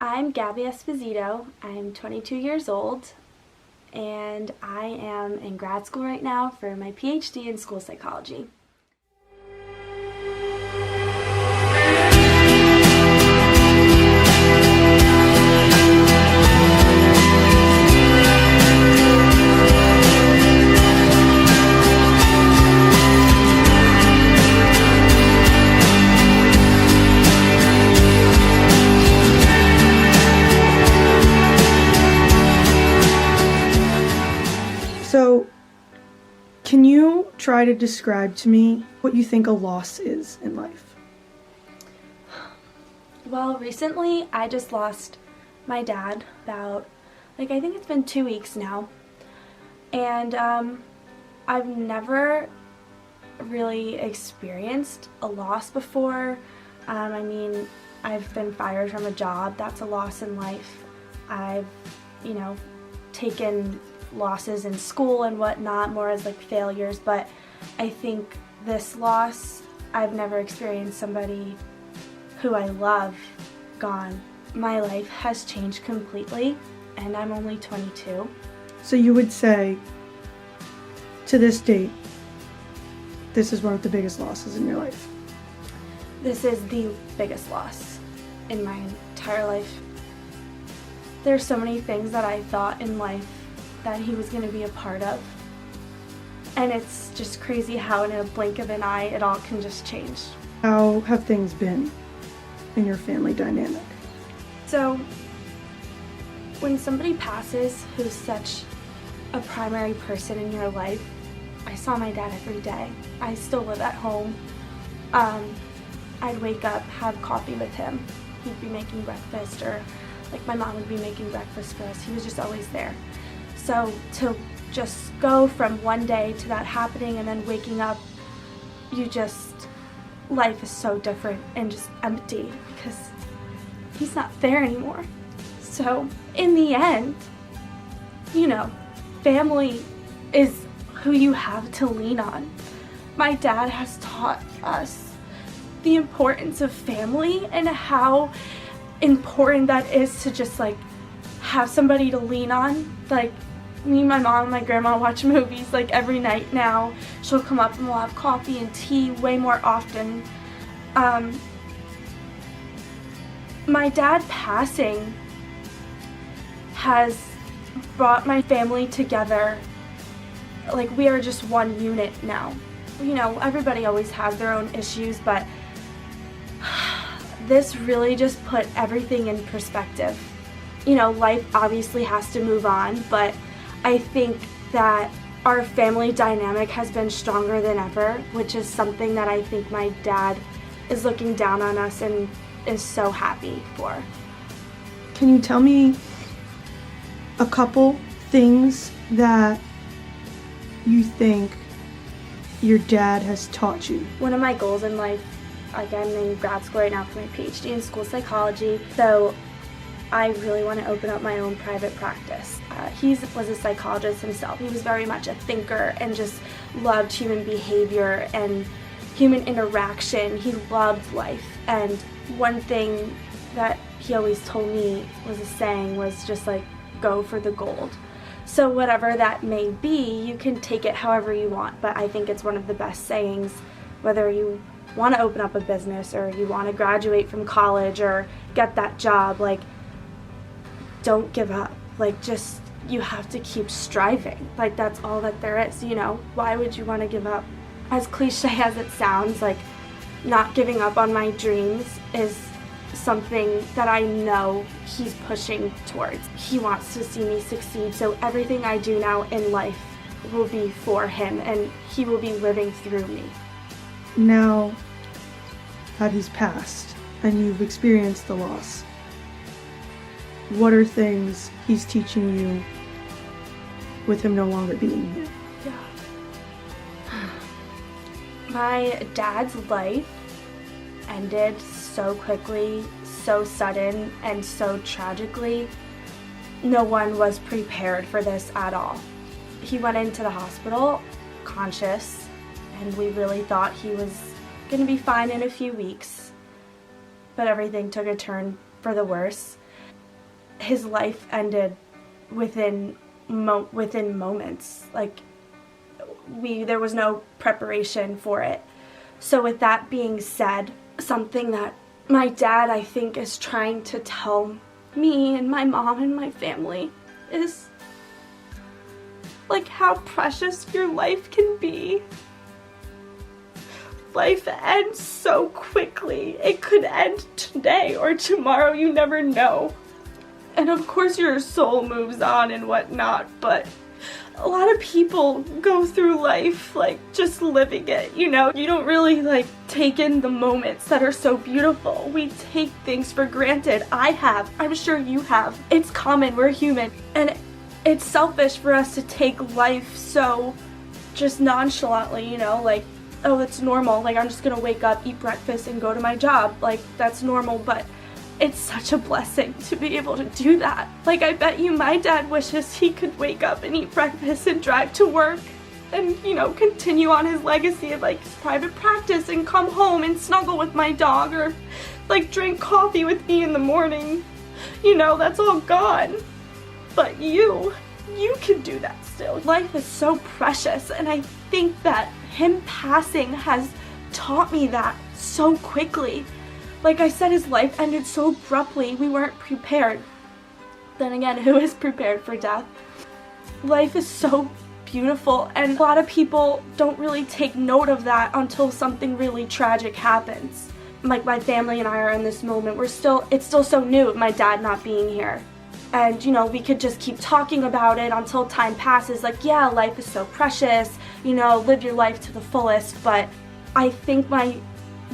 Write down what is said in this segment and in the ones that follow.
I'm Gabby Esposito. I'm 22 years old, and I am in grad school right now for my PhD in school psychology. So, can you try to describe to me what you think a loss is in life? Well, recently I just lost my dad about, I think it's been 2 weeks now. And I've never really experienced a loss before. I've been fired from a job. That's a loss in life. I've, taken losses in school and whatnot, more as failures, but I think this loss, I've never experienced somebody who I love gone. My life has changed completely, and I'm only 22. So you would say, to this date, this is one of the biggest losses in your life? This is the biggest loss in my entire life. There's so many things that I thought in life that he was going to be a part of. And it's just crazy how in a blink of an eye it all can just change. How have things been in your family dynamic? So, when somebody passes who's such a primary person in your life, I saw my dad every day. I still live at home. I'd wake up, have coffee with him. He'd be making breakfast, or my mom would be making breakfast for us. He was just always there. So to just go from one day to that happening and then waking up, life is so different and just empty because he's not there anymore. So in the end, family is who you have to lean on. My dad has taught us the importance of family and how important that is to just have somebody to lean on. Me, my mom, and my grandma watch movies every night now. She'll come up and we'll have coffee and tea way more often. My dad passing has brought my family together. We are just one unit now. Everybody always has their own issues, but this really just put everything in perspective. Life obviously has to move on, but I think that our family dynamic has been stronger than ever, which is something that I think my dad is looking down on us and is so happy for. Can you tell me a couple things that you think your dad has taught you? One of my goals in life, I'm in grad school right now for my PhD in school psychology, so I really want to open up my own private practice. He was a psychologist himself. He was very much a thinker and just loved human behavior and human interaction. He loved life. And one thing that he always told me was a saying was just go for the gold. So whatever that may be, you can take it however you want, but I think it's one of the best sayings, whether you want to open up a business or you want to graduate from college or get that job, don't give up. You have to keep striving. That's all that there is, Why would you want to give up? As cliche as it sounds, not giving up on my dreams is something that I know he's pushing towards. He wants to see me succeed, so everything I do now in life will be for him, and he will be living through me. Now that he's passed and you've experienced the loss, what are things he's teaching you with him no longer being here? Yeah. My dad's life ended so quickly, so sudden, and so tragically. No one was prepared for this at all. He went into the hospital conscious, and we really thought he was going to be fine in a few weeks, but everything took a turn for the worse. his life ended within moments. Like, there was no preparation for it. So with that being said, something that my dad, I think, is trying to tell me and my mom and my family is, like, how precious your life can be. Life ends so quickly. It could end today or tomorrow, you never know. And of course your soul moves on and whatnot, but a lot of people go through life like just living it, you know? You don't really like take in the moments that are so beautiful. We take things for granted. I have. I'm sure you have. It's common. We're human. And it's selfish for us to take life so just nonchalantly, you know? Like, oh, it's normal. Like, I'm just gonna wake up, eat breakfast, and go to my job. Like, that's normal, but it's such a blessing to be able to do that. Like, I bet you my dad wishes he could wake up and eat breakfast and drive to work and, you know, continue on his legacy of, like, his private practice and come home and snuggle with my dog or, like, drink coffee with me in the morning. You know, that's all gone. But you can do that still. Life is so precious, and I think that him passing has taught me that so quickly. Like I said, his life ended so abruptly, we weren't prepared. Then again, who is prepared for death? Life is so beautiful, and a lot of people don't really take note of that until something really tragic happens. Like, my family and I are in this moment, it's still so new, my dad not being here. And, you know, we could just keep talking about it until time passes, like, yeah, life is so precious, you know, live your life to the fullest, but I think my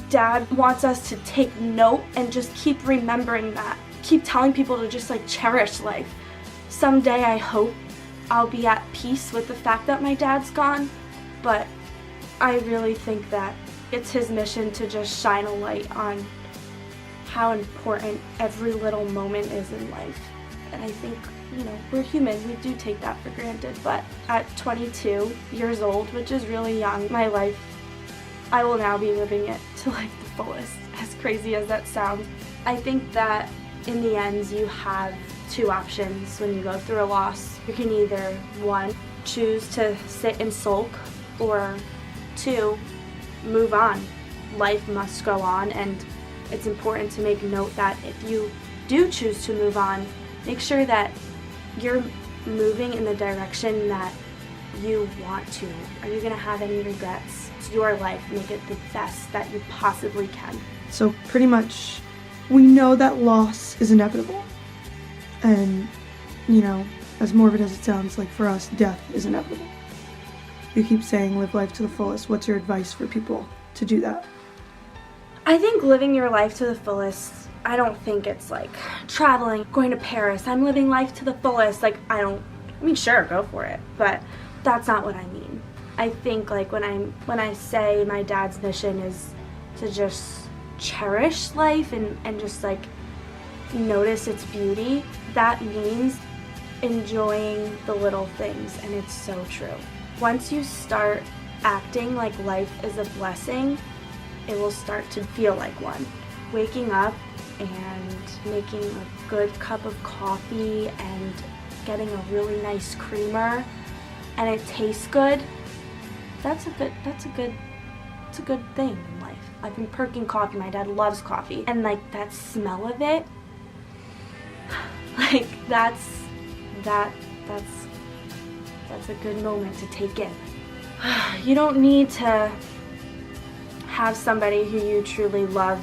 dad wants us to take note and just keep remembering that. Keep telling people to just, like, cherish life. Someday I hope I'll be at peace with the fact that my dad's gone, but I really think that it's his mission to just shine a light on how important every little moment is in life. And I think, you know, we're human, we do take that for granted, but at 22 years old, which is really young, my life, I will now be living it to, like, the fullest, as crazy as that sounds. I think that in the end you have two options when you go through a loss. You can either, one, choose to sit and sulk, or two, move on. Life must go on, and it's important to make note that if you do choose to move on, make sure that you're moving in the direction that you want to. Are you going to have any regrets? It's your life. Make it the best that you possibly can. So pretty much, we know that loss is inevitable. And, you know, as morbid as it sounds, like, for us, death is inevitable. You keep saying live life to the fullest. What's your advice for people to do that? I think living your life to the fullest, I don't think it's like traveling, going to Paris, I'm living life to the fullest. Like, I mean, sure, go for it, but that's not what I mean. I think, like, when I say my dad's mission is to just cherish life and just, like, notice its beauty, that means enjoying the little things, and it's so true. Once you start acting like life is a blessing, it will start to feel like one. Waking up and making a good cup of coffee and getting a really nice creamer, and it tastes good, it's a good thing in life. I've been perking coffee, my dad loves coffee, and, like, that smell of it, like, that's a good moment to take in. You don't need to have somebody who you truly love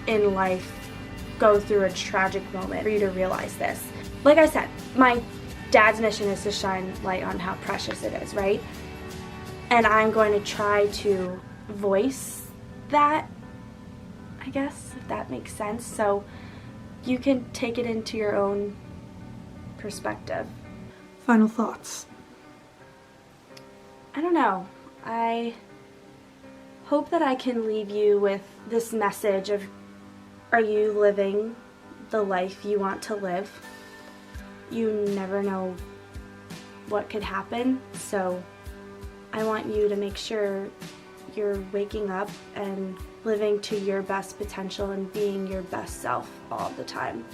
in life go through a tragic moment for you to realize this. Like I said, my dad's mission is to shine light on how precious it is, right? And I'm going to try to voice that, I guess, if that makes sense, so you can take it into your own perspective. Final thoughts. I don't know. I hope that I can leave you with this message of, are you living the life you want to live? You never know what could happen, so I want you to make sure you're waking up and living to your best potential and being your best self all the time.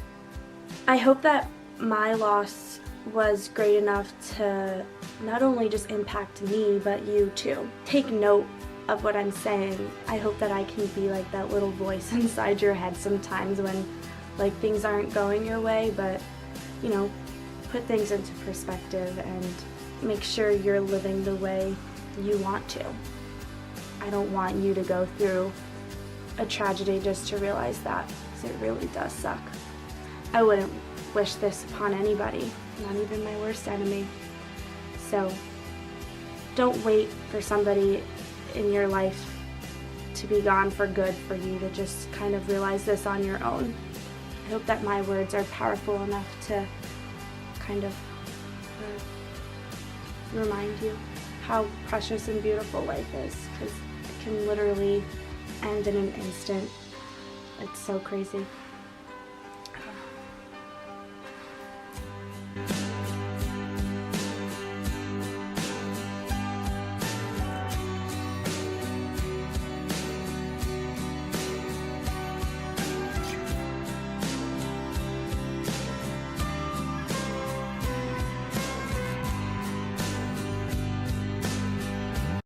I hope that my loss was great enough to not only just impact me, but you too. Take note of what I'm saying. I hope that I can be like that little voice inside your head sometimes when like things aren't going your way, but you know, put things into perspective and make sure you're living the way you want to. I don't want you to go through a tragedy just to realize that, because it really does suck. I wouldn't wish this upon anybody, not even my worst enemy. So don't wait for somebody in your life to be gone for good for you to just kind of realize this on your own. I hope that my words are powerful enough to kind of remind you how precious and beautiful life is, because it can literally end in an instant. It's so crazy.